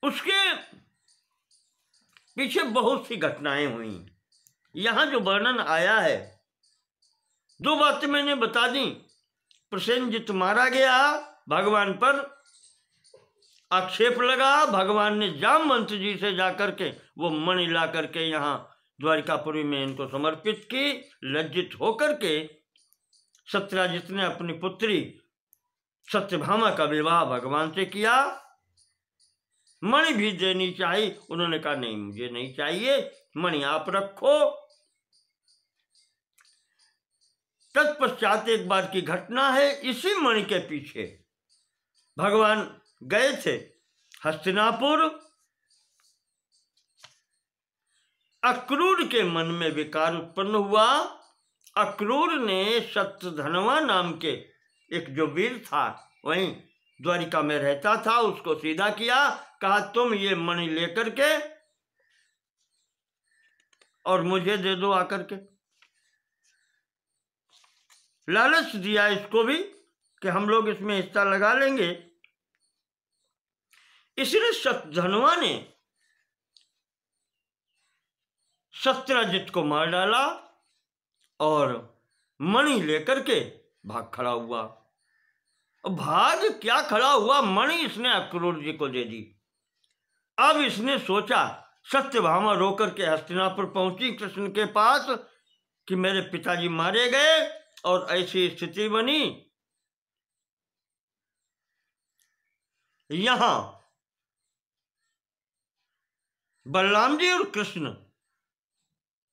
उसके पीछे बहुत सी घटनाएं हुई। यहां जो वर्णन आया है, दो बातें मैंने बता दी। प्रसेनजित मारा गया, भगवान पर आक्षेप लगा, भगवान ने जामवंत जी से जाकर के वो मणि ला करके यहाँ द्वारिकापुरी में इनको समर्पित की। लज्जित होकर के सत्यजित ने अपनी पुत्री सत्यभामा का विवाह भगवान से किया। मणि भी देनी चाहिए, उन्होंने कहा नहीं मुझे नहीं चाहिए, मणि आप रखो। तत्पश्चात एक बार की घटना है, इसी मणि के पीछे भगवान गए थे हस्तिनापुर। अक्रूर के मन में विकार उत्पन्न हुआ। अक्रूर ने शतधनवा नाम के एक जो वीर था, वहीं द्वारिका में रहता था, उसको सीधा किया, कहा तुम ये मणि लेकर के और मुझे दे दो आकर के। लालच दिया इसको भी कि हम लोग इसमें हिस्सा लगा लेंगे। इसलिए शतधनवा ने सत्यजित को मार डाला और मणि लेकर के भाग खड़ा हुआ। भाग क्या खड़ा हुआ, मणि इसने अक्रूर जी को दे दी। अब इसने सोचा, सत्यभामा रोकर के हस्तिनापुर पहुंची कृष्ण के पास कि मेरे पिताजी मारे गए और ऐसी स्थिति बनी। यहां बलराम जी और कृष्ण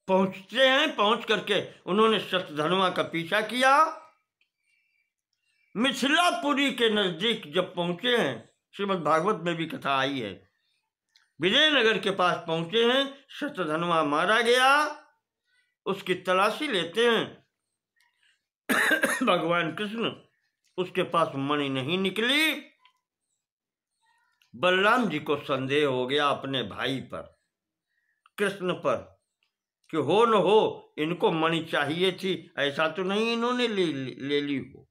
पहुंचते हैं। पहुंच करके उन्होंने शतधनवा का पीछा किया। मिथिलापुरी के नजदीक जब पहुंचे हैं, श्रीमद् भागवत में भी कथा आई है, विजयनगर के पास पहुंचे हैं, शतधनवा मारा गया। उसकी तलाशी लेते हैं भगवान कृष्ण, उसके पास मणि नहीं निकली। बलराम जी को संदेह हो गया अपने भाई पर, कृष्ण पर, कि हो न हो इनको मणि चाहिए थी, ऐसा तो नहीं इन्होंने ले ली हो।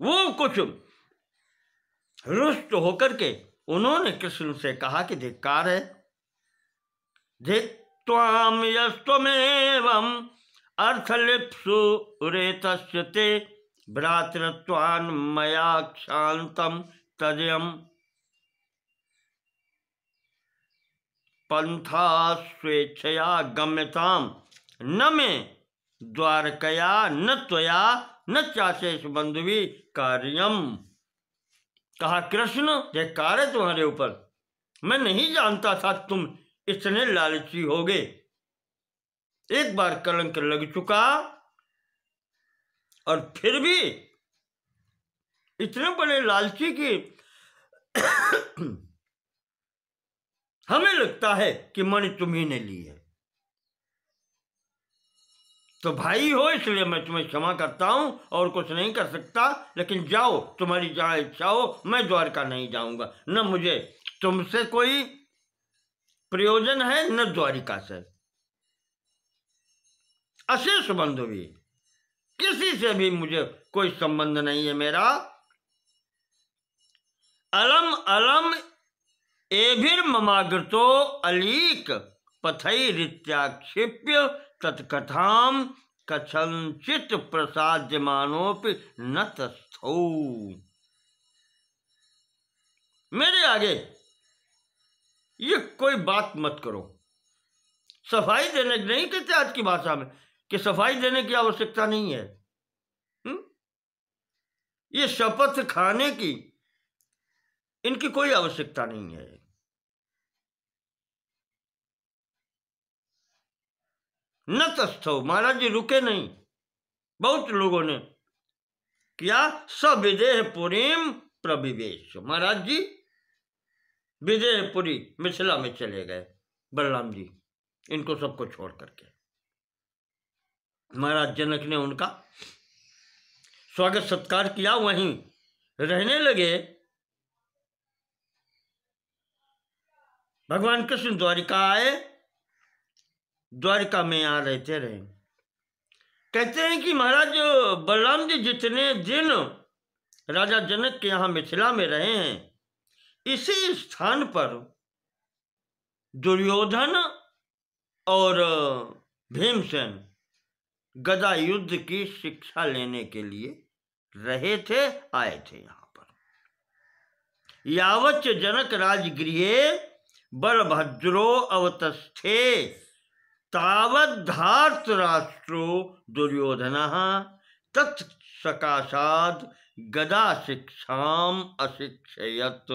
वो कुछ रुष्ट होकर के उन्होंने कृष्ण से कहा कि धिक्कार है, धिक्त्वाम यस्त्वमेवं अर्थलिप्सु रेतस्य ते भ्रातृत्वान् मया क्षान्तं तदयम् पंथा स्वेच्छया गम्यताम न मे द्वारकया न त्वया न चाशेष बंधुवी कार्यम। कहा कृष्ण धिक्कार है तुम्हारे ऊपर, मैं नहीं जानता था तुम इतने लालची होगे। एक बार कलंक लग चुका और फिर भी इतने बड़े लालची की हमें लगता है कि मणि तुम्ही ने ली है। तो भाई हो इसलिए मैं तुम्हें क्षमा करता हूं और कुछ नहीं कर सकता, लेकिन जाओ, तुम्हारी जहां इच्छा हो, मैं द्वारका नहीं जाऊंगा। न मुझे तुमसे कोई प्रयोजन है न द्वारिका से, अशेष बंधु भी, किसी से भी मुझे कोई संबंध नहीं है मेरा। अलम अलम एभिर्ममागृतो अलीक पथैरित्याक्षिप्य तत्कथाम कथंचित प्रसाद्यमानोपि न तस्थौ। मेरे आगे ये कोई बात मत करो। सफाई देने नहीं कहते आज की भाषा में कि सफाई देने की आवश्यकता नहीं है। ये शपथ खाने की इनकी कोई आवश्यकता नहीं है। न तस्थौ, महाराज जी रुके नहीं। बहुत लोगों ने किया सविदेहपुरीम प्रविवेश, महाराज जी विदेहपुरी मिथिला में चले गए बलराम जी, इनको सबको छोड़ करके। महाराज जनक ने उनका स्वागत सत्कार किया, वहीं रहने लगे। भगवान कृष्ण द्वारिका आए, द्वारिका में यहाँ रहते रहे। कहते हैं कि महाराज बलराम जी जितने दिन राजा जनक के यहाँ मिथिला में रहे हैं, इसी स्थान पर दुर्योधन और भीमसेन गदा युद्ध की शिक्षा लेने के लिए रहे थे, आए थे यहाँ पर। यावच्च जनक राजगृहे बलभद्रो अवतस्थे तावद्धार्तराष्ट्रो दुर्योधनः तत्सकाशाद गदा शिक्षाम अशिक्षयत्।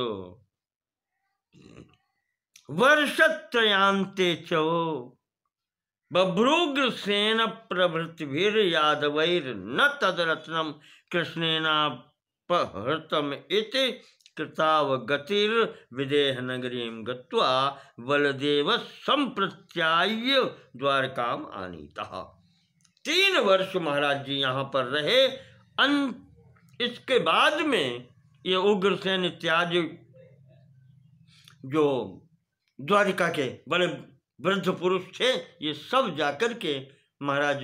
वर्षत्रयांते च बभ्रूग्रसेन प्रभृतिभिर्यादवैर्न तदरत्नम कृष्णेनापहृतम इति कृतावगतिर्विदेह नगरीं गत्वा बलदेव संप्रत्याय्य द्वारकाम आनीतः। 3 वर्ष महाराज जी यहाँ पर रहे। इसके बाद में ये उग्रसेन इत्यादि जो द्वारिका के बड़े वृद्ध पुरुष थे, ये सब जाकर के महाराज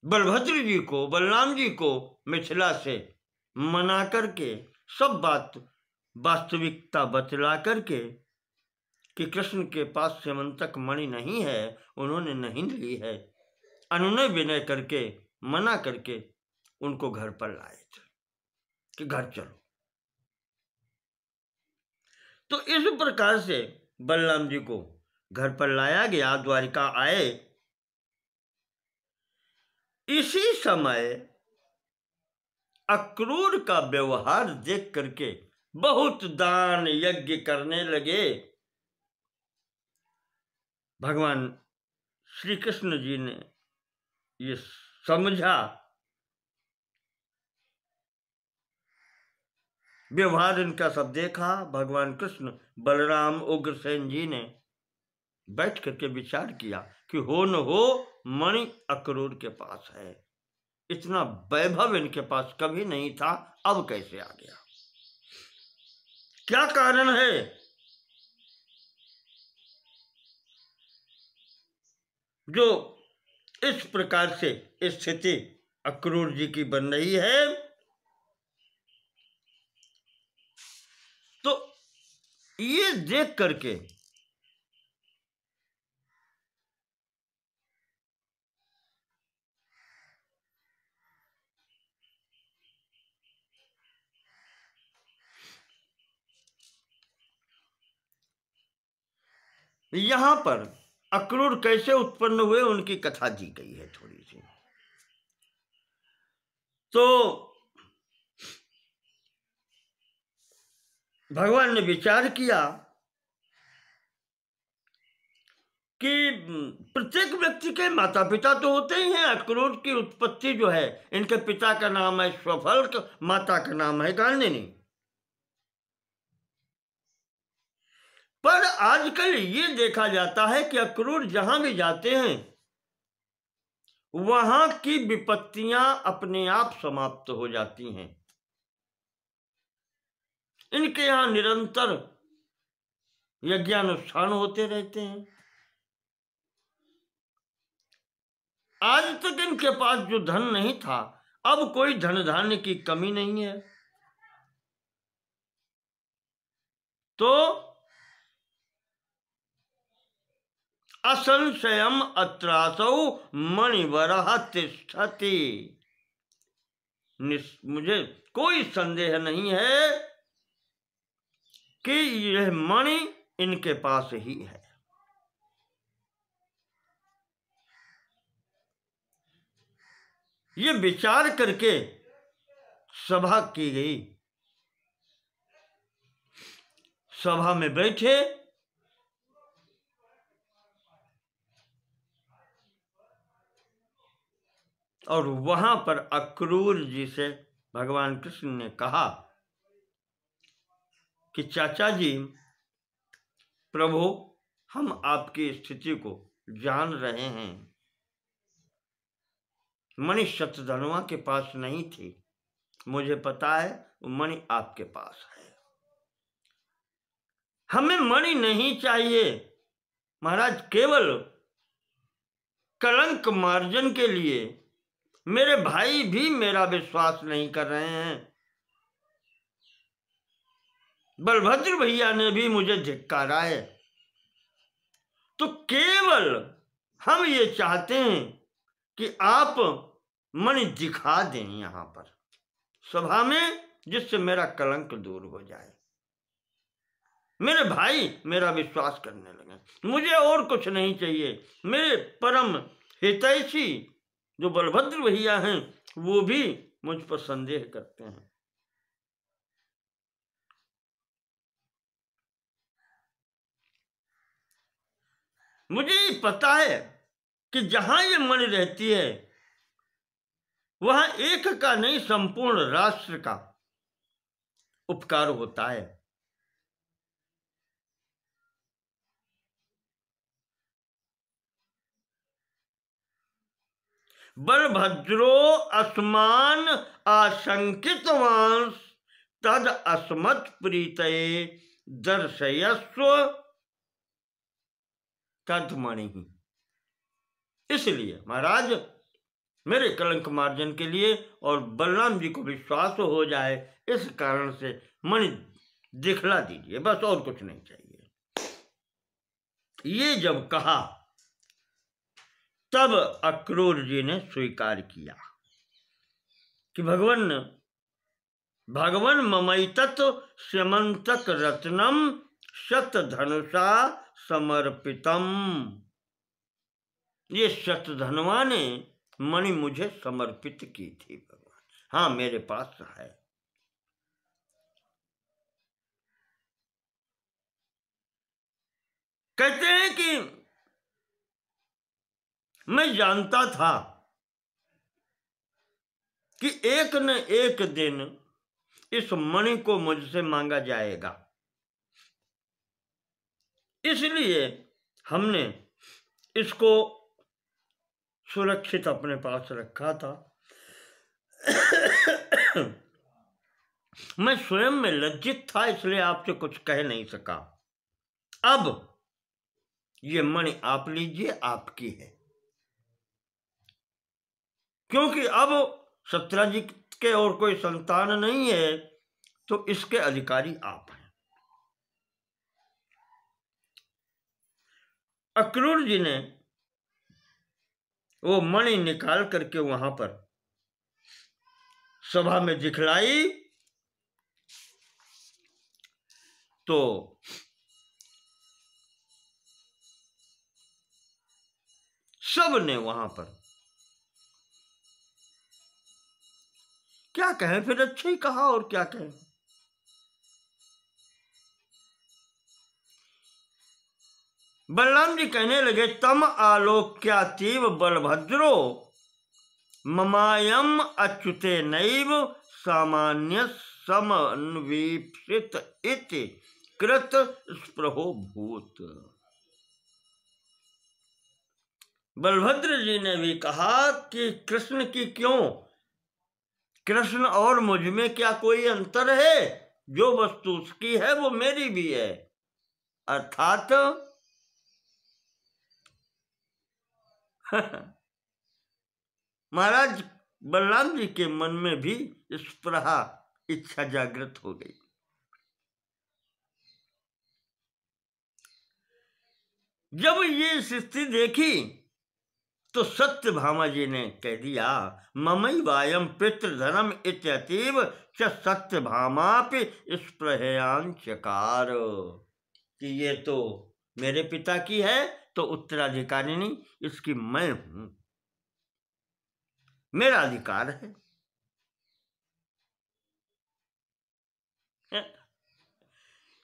बलभद्र जी को, बलराम जी को मिथिला से मना करके, सब बात वास्तविकता बतला करके कि कृष्ण के पास सेमंतक मणि नहीं है, उन्होंने नहीं ली है, अनुनय विनय करके मना करके उनको घर पर लाए थे कि घर चलो। तो इस प्रकार से बलराम जी को घर पर लाया गया, द्वारिका आए। इसी समय अक्रूर का व्यवहार देख करके बहुत दान यज्ञ करने लगे। भगवान श्री कृष्ण जी ने ये समझा, व्यवहार इनका सब देखा। भगवान कृष्ण, बलराम, उग्रसेन जी ने बैठ करके विचार किया कि हो न हो मणि अक्रूर के पास है, इतना वैभव इनके पास कभी नहीं था, अब कैसे आ गया, क्या कारण है। जो इस प्रकार से स्थिति अक्रूर जी की बन रही है, तो ये देख करके यहां पर अक्रूर कैसे उत्पन्न हुए उनकी कथा दी गई है थोड़ी सी। तो भगवान ने विचार किया कि प्रत्येक व्यक्ति के माता पिता तो होते ही हैं। अक्रूर की उत्पत्ति जो है, इनके पिता का नाम है स्वफल्क, माता का नाम है गांडिनी। पर आजकल ये देखा जाता है कि अक्रूर जहां भी जाते हैं वहां की विपत्तियां अपने आप समाप्त हो जाती हैं। इनके यहां निरंतर यज्ञानुष्ठान होते रहते हैं। आज तक इनके पास जो धन नहीं था, अब कोई धन धान्य की कमी नहीं है। तो असंशयम अत्रासौ मणिवरः तिष्ठति, मुझे कोई संदेह नहीं है कि यह मणि इनके पास ही है। ये विचार करके सभा की गई। सभा में बैठे और वहां पर अक्रूर जी से भगवान कृष्ण ने कहा कि चाचा जी, प्रभु, हम आपकी स्थिति को जान रहे हैं। मणि शतधनवा के पास नहीं थी, मुझे पता है वो मणि आपके पास है। हमें मणि नहीं चाहिए महाराज, केवल कलंक मार्जन के लिए मेरे भाई भी मेरा विश्वास नहीं कर रहे हैं। बलभद्र भैया ने भी मुझे धिक्कारा है। तो केवल हम ये चाहते हैं कि आप मणि दिखा दें यहां पर सभा में, जिससे मेरा कलंक दूर हो जाए, मेरे भाई मेरा विश्वास करने लगे। मुझे और कुछ नहीं चाहिए। मेरे परम हितैषी जो बलभद्र भैया हैं वो भी मुझ पर संदेह करते हैं। मुझे पता है कि जहां ये मणि रहती है वहां एक का नहीं संपूर्ण राष्ट्र का उपकार होता है। बलभद्रो अस्मान आशंकितवांस तद अस्मत् प्रीतये दर्शयस्व तद्मणि। इसलिए महाराज मेरे कलंक मार्जन के लिए और बलराम जी को विश्वास हो जाए, इस कारण से मणि दिखला दीजिए, बस और कुछ नहीं चाहिए। ये जब कहा तब अक्रूर जी ने स्वीकार किया कि भगवन ममैतत् स्यमंतक रत्नम शतधनुषा समर्पितम। ये शतधनवा ने मणि मुझे समर्पित की थी भगवान। हाँ, मेरे पास है। कहते हैं कि मैं जानता था कि एक न एक दिन इस मणि को मुझसे मांगा जाएगा, इसलिए हमने इसको सुरक्षित अपने पास रखा था। मैं स्वयं में लज्जित था, इसलिए आपसे कुछ कह नहीं सका। अब ये मणि आप लीजिए, आपकी है, क्योंकि अब सत्यजित के और कोई संतान नहीं है, तो इसके अधिकारी आप हैं। अक्रूर जी ने वो मणि निकाल करके वहां पर सभा में दिखलाई, तो सब ने वहां पर क्या कहें, फिर अच्छा ही कहा, और क्या कहें। बलराम जी कहने लगे तम आलोक्यातीव बलभद्रो ममायम अच्युते नैव सामान्य समन्वीक्षित इति कृत स्पृहो भूत। बलभद्र जी ने भी कहा कि कृष्ण की क्यों, कृष्ण और मुझ में क्या कोई अंतर है? जो वस्तु उसकी है वो मेरी भी है। अर्थात महाराज बलराम जी के मन में भी स्पृहा, इच्छा जागृत हो गई। जब ये स्थिति देखी तो सत्यभामा जी ने कह दिया ममई वायम पितृधनम इत्यतीव च सत्यभामापि स्पृहयान चकार, कि ये तो मेरे पिता की है, तो उत्तराधिकारिणी इसकी मैं हूं, मेरा अधिकार है।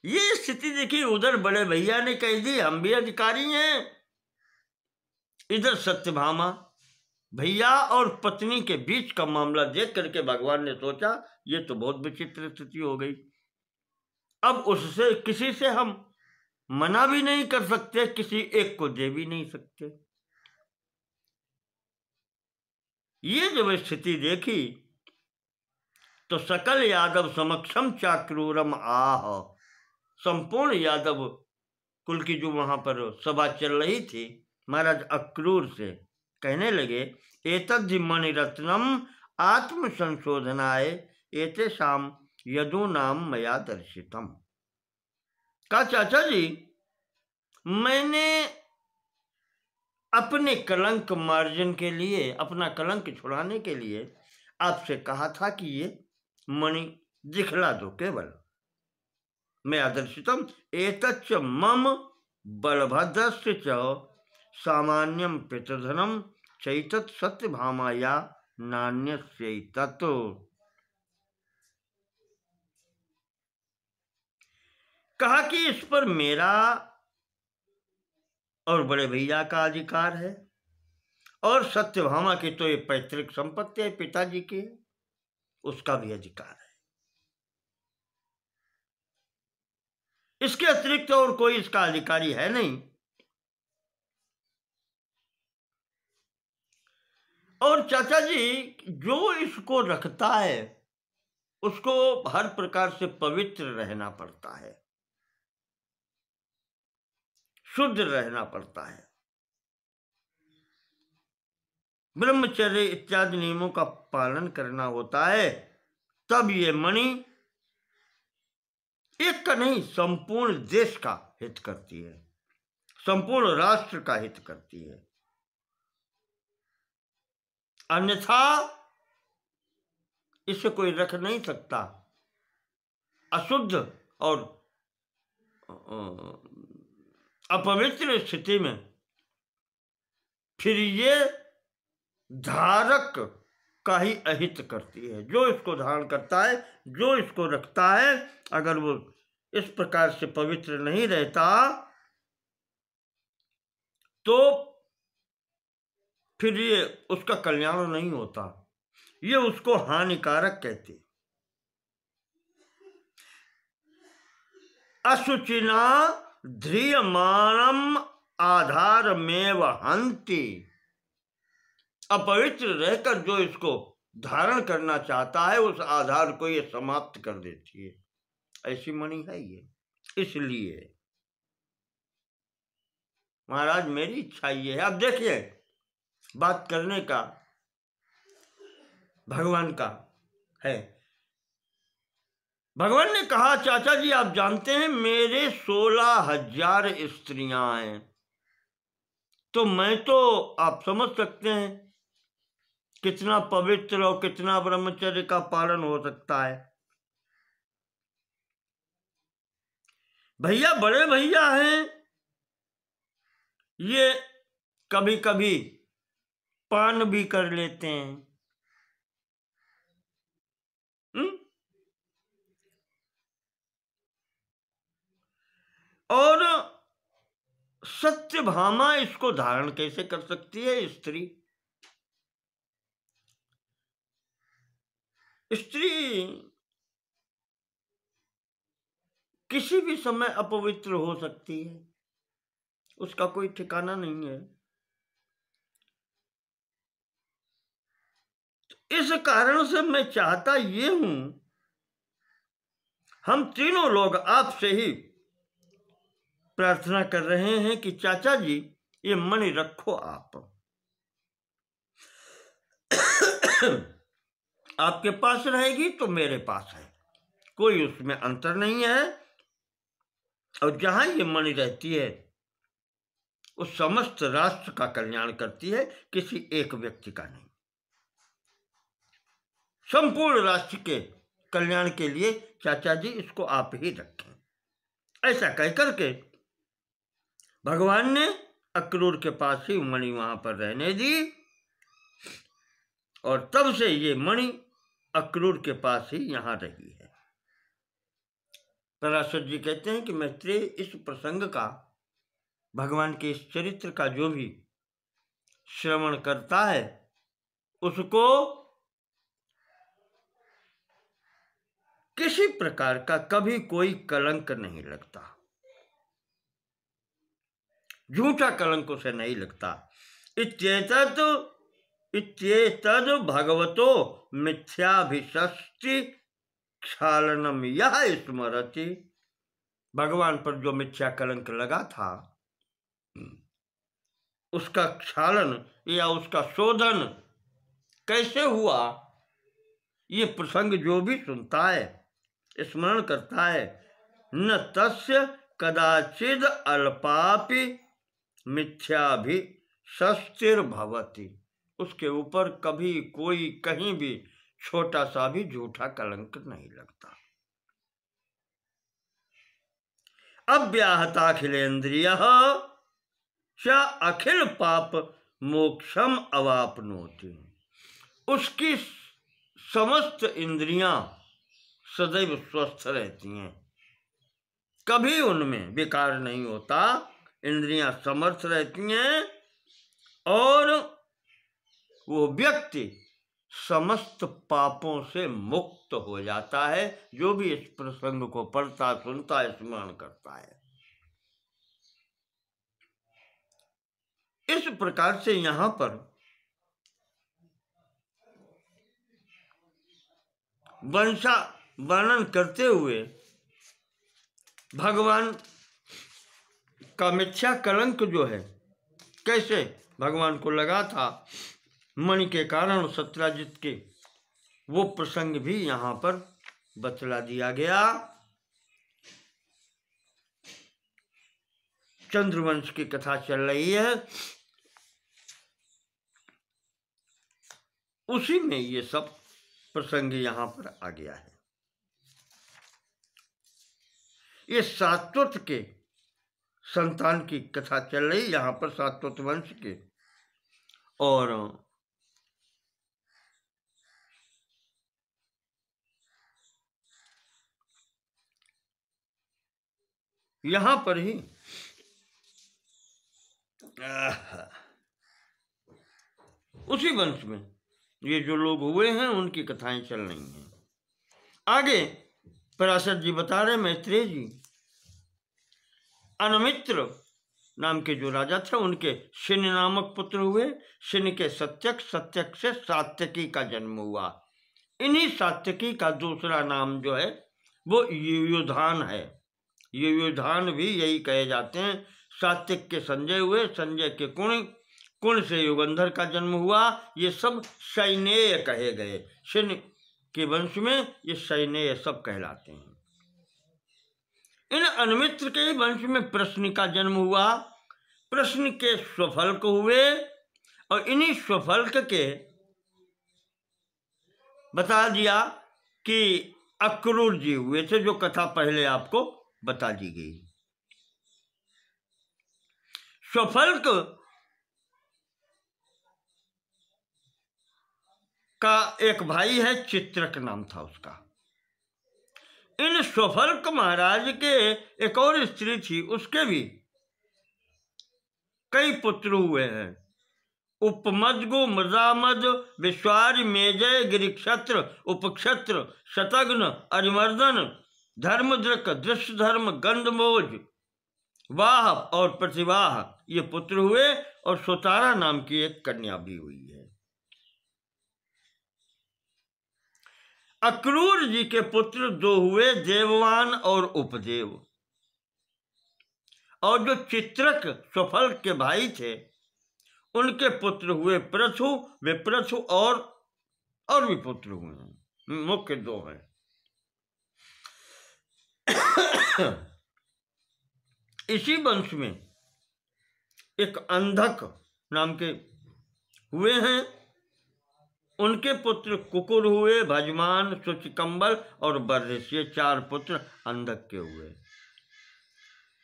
ये स्थिति देखी, उधर बड़े भैया ने कह दी हम भी अधिकारी हैं, इधर सत्यभामा भैया और पत्नी के बीच का मामला देख करके भगवान ने सोचा ये तो बहुत विचित्र स्थिति हो गई। अब उससे किसी से हम मना भी नहीं कर सकते, किसी एक को दे भी नहीं सकते। ये जब स्थिति देखी तो सकल यादव समक्षम चाक्रूरम आह, संपूर्ण यादव कुल की जो वहां पर सभा चल रही थी महाराज अक्रूर से कहने लगे, एतद्धि मणिरत्नम आत्म संशोधनाय एतेषाम यदूनाम मया दर्शितम। कहा, चाचा जी, मैंने अपने कलंक मार्जन के लिए, अपना कलंक छुड़ाने के लिए आपसे कहा था कि ये मणि दिखला दो केवल। मैं आदर्शितम एतच्च मम बलभद्रस्य च सामान्यम पितृधनम चैतत् सत्यभामाया नान्यस्यैतत्। कहा कि इस पर मेरा और बड़े भैया का अधिकार है, और सत्यभामा की तो ये पैतृक संपत्ति है, पिताजी की, उसका भी अधिकार है। इसके अतिरिक्त और कोई इसका अधिकारी है नहीं। और चाचा जी, जो इसको रखता है उसको हर प्रकार से पवित्र रहना पड़ता है, शुद्ध रहना पड़ता है, ब्रह्मचर्य इत्यादि नियमों का पालन करना होता है, तब ये मणि एक का नहीं, संपूर्ण देश का हित करती है, संपूर्ण राष्ट्र का हित करती है। अन्यथा इसे कोई रख नहीं सकता। अशुद्ध और अपवित्र स्थिति में फिर ये धारक का ही अहित करती है। जो इसको धारण करता है, जो इसको रखता है, अगर वो इस प्रकार से पवित्र नहीं रहता तो फिर ये उसका कल्याण नहीं होता, ये उसको हानिकारक कहते। अशुचिना ध्रियमानम आधारमेव हन्ति। अपवित्र रहकर जो इसको धारण करना चाहता है, उस आधार को ये समाप्त कर देती है। ऐसी मणि है ये। इसलिए महाराज, मेरी इच्छा ये है, अब देखिए बात करने का भगवान का है। भगवान ने कहा, चाचा जी, आप जानते हैं मेरे 16,000 स्त्रियां हैं, तो मैं तो, आप समझ सकते हैं कितना पवित्र और कितना ब्रह्मचर्य का पालन हो सकता है। भैया, बड़े भैया हैं, ये कभी कभी पान भी कर लेते हैं। और सत्यभामा इसको धारण कैसे कर सकती है? स्त्री किसी भी समय अपवित्र हो सकती है, उसका कोई ठिकाना नहीं है। इस कारण से मैं चाहता ये हूं, हम तीनों लोग आपसे ही प्रार्थना कर रहे हैं कि चाचा जी, ये मणि रखो आप। आपके पास रहेगी तो मेरे पास है, कोई उसमें अंतर नहीं है। और जहां ये मणि रहती है, उस समस्त राष्ट्र का कल्याण करती है, किसी एक व्यक्ति का नहीं। संपूर्ण राष्ट्र के कल्याण के लिए चाचा जी इसको आप ही रखें। ऐसा कहकर के भगवान ने अक्रूर के पास ही मणि वहां पर रहने दी, और तब से ये मणि अक्रूर के पास ही यहां रही है। पराशर जी कहते हैं कि मैत्रेय, इस प्रसंग का, भगवान के इस चरित्र का जो भी श्रवण करता है, उसको किसी प्रकार का कभी कोई कलंक नहीं लगता, झूठा कलंक उसे नहीं लगता। इत्येतद् भगवतो मिथ्याभिषष्टि क्षालनम यह स्मरति। भगवान पर जो मिथ्या कलंक लगा था, उसका क्षालन या उसका शोधन कैसे हुआ, ये प्रसंग जो भी सुनता है, स्मरण करता है, न तस्य कदाचिद अल्पापि मिथ्याभि शस्तिर भवति, उसके ऊपर कभी कोई कहीं भी छोटा सा भी झूठा कलंक नहीं लगता। अव्याहताखिलेन्द्रियः च अखिल पाप मोक्षम अवाप्नोति, उसकी समस्त इंद्रियां सदैव स्वस्थ रहती हैं, कभी उनमें विकार नहीं होता, इंद्रियां समर्थ रहती हैं और वो व्यक्ति समस्त पापों से मुक्त हो जाता है, जो भी इस प्रसंग को पढ़ता, सुनता, स्मरण करता है। इस प्रकार से यहां पर वर्णन करते हुए भगवान का मिथ्या कलंक जो है, कैसे भगवान को लगा था मणि के कारण सत्यजित के, वो प्रसंग भी यहाँ पर बतला दिया गया। चंद्रवंश की कथा चल रही है, उसी में ये सब प्रसंग यहाँ पर आ गया है। ये सात्वत के संतान की कथा चल रही यहाँ पर, सात्वत वंश के, और यहाँ पर ही उसी वंश में ये जो लोग हुए हैं उनकी कथाएं चल रही हैं। आगे पराशर जी बता रहे, मैत्रेय जी, अनमित्र नाम के जो राजा थे उनके शिनि नामक पुत्र हुए, शिनि के सत्यक, सत्यक से सात्यकी का जन्म हुआ। इन्हीं सात्यकी का दूसरा नाम जो है वो युयुधान है। युयुधान भी यही कहे जाते हैं। सात्यक के संजय हुए, संजय के कुण, कुण से युगंधर का जन्म हुआ। ये सब सैनेय कहे गए, शिनि के वंश में ये सैनेय सब कहलाते हैं। इन अनमित्र के वंश में प्रश्न का जन्म हुआ, प्रश्न के स्वफल्क हुए, और इन्हीं स्वफल्क के बता दिया कि अक्रूर जी हुए थे, जो कथा पहले आपको बता दी गई। स्वफल्क का एक भाई है, चित्रक नाम था उसका। इन स्वफल्क महाराज के एक और स्त्री थी, उसके भी कई पुत्र हुए हैं। उपमद्गु, मृदामद, विश्वारि, मेजय, गिरिक्षत्र, उपक्षत्र, शतघ्न, अरिमर्दन, धर्मद्रक, दृष्टधर्म, गंधमोज, वाह और प्रतिवाह ये पुत्र हुए, और सोतारा नाम की एक कन्या भी हुई है। अक्रूर जी के पुत्र दो हुए, देववान और उपदेव। और जो चित्रक स्वफल्क के भाई थे उनके पुत्र हुए पृथु, वे पृथु और भी पुत्र हुए हैं, मुख्य दो हैं। इसी वंश में एक अंधक नाम के हुए हैं, उनके पुत्र कुकुर हुए, भजमान, शुचिकंबल और बर्हिस, ये चार पुत्र अंधक के हुए।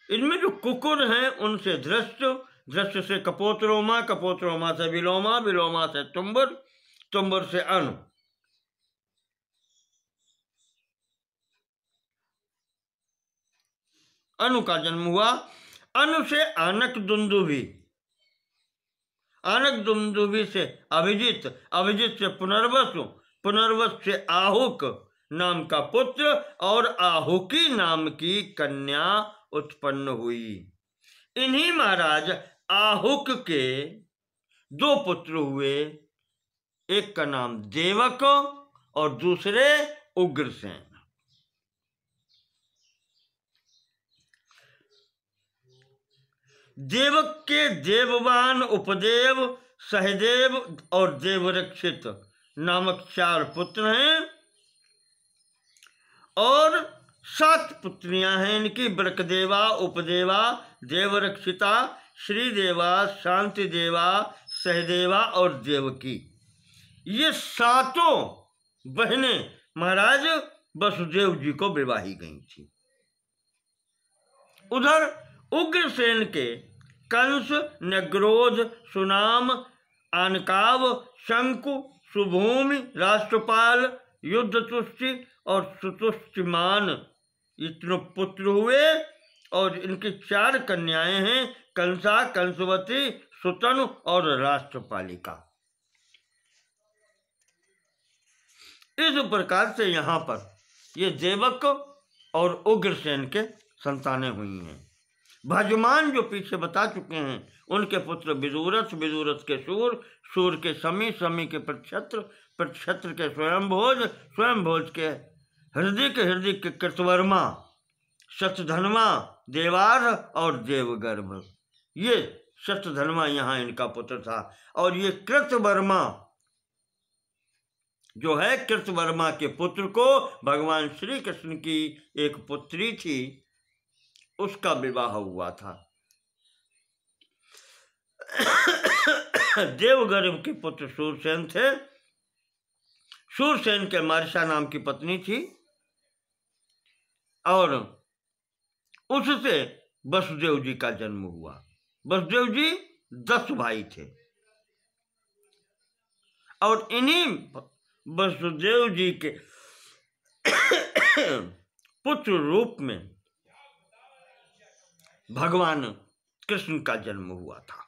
इनमें जो कुकुर हैं उनसे धृष्ट, धृष्ट से कपोत्रोमा, कपोत्रोमा से विलोमा, विलोमा से तुम्बर, तुम्बर से अनु, अनु का जन्म हुआ। अनु से आनक दुंदुभी, आनक दुंदुभी से अभिजित, अभिजित से पुनर्वसु, पुनर्वस से आहुक नाम का पुत्र और आहुकी नाम की कन्या उत्पन्न हुई। इन्हीं महाराज आहुक के दो पुत्र हुए, एक का नाम देवक और दूसरे उग्रसेन। देवक के देववान, उपदेव, सहदेव और देवरक्षित नामक 4 पुत्र हैं और 7 पुत्रियां हैं इनकी। ब्रकदेवा, उपदेवा, देवरक्षिता, श्रीदेवा, शांतिदेवा, सहदेवा और देवकी। ये 7 बहनें महाराज वसुदेव जी को विवाही गई थी। उधर उग्रसेन के कंस, नग्रोध, सुनाम, आनकाव, शंकु, सुभूमि, राष्ट्रपाल, युद्धतुष्टि और सुतुष्टिमान ये 3 पुत्र हुए और इनकी 4 कन्याएं हैं, कंसा, कंसवती, सुतनु और राष्ट्रपालिका। इस प्रकार से यहाँ पर ये देवक और उग्रसेन के संतानें हुई हैं। भजमान जो पीछे बता चुके हैं उनके पुत्र विदुरथ, विदुरथ के सूर, सूर के शमी, शमी के प्रक्षत्र, प्रक्षत्र के स्वयंभोज, स्वयंभोज के हृदय के कृतवर्मा, शतधन्वा, देवार और देवगर्भ। ये शतधन्वा यहाँ इनका पुत्र था। और ये कृतवर्मा जो है, कृतवर्मा के पुत्र को भगवान श्री कृष्ण की एक पुत्री थी, उसका विवाह हुआ था। देवगर्भ के पुत्र शूरसेन थे। शूरसेन के मारिशा नाम की पत्नी थी और उससे वसुदेव जी का जन्म हुआ। वसुदेव जी 10 भाई थे और इन्हीं वसुदेव जी के पुत्र रूप में भगवान कृष्ण का जन्म हुआ था।